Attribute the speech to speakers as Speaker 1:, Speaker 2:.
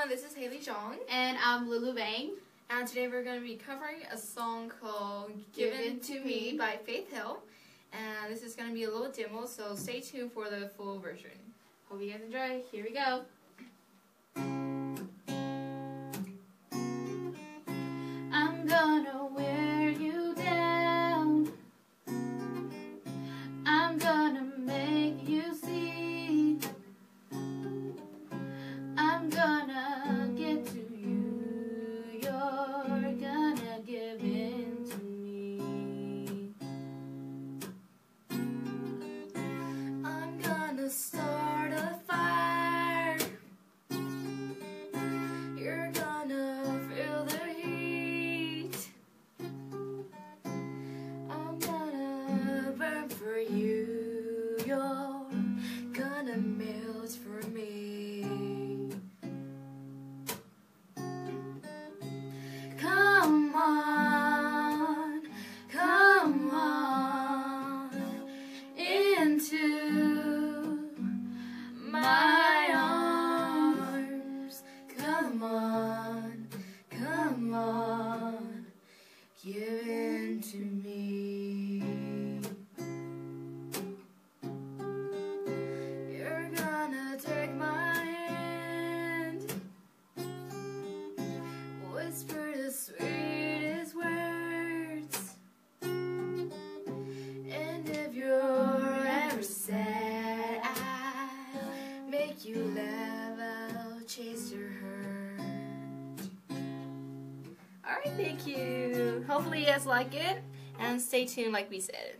Speaker 1: everyone, this is Haylee Xiong.
Speaker 2: And I'm Lulu Vang.
Speaker 1: And today we're going to be covering a song called Given to Me by Faith Hill. And this is going to be a little demo, so stay tuned for the full version.
Speaker 2: Hope you guys enjoy. Here we go. I'm gonna wear you down. I'm gonna make you see. I'm gonna get to you. You're gonna give in to me.
Speaker 1: I'm gonna start a fire. You're gonna feel the heat. I'm gonna burn for you. You're gonna melt for me. Come on, come on into my arms. Come on, come on, give in to me. You're gonna take my hand, whisper the sweetest words, and if you're ever sad, I'll make you laugh, I'll chase your hurt. Alright, thank you. Hopefully you guys like it, and stay tuned like we said.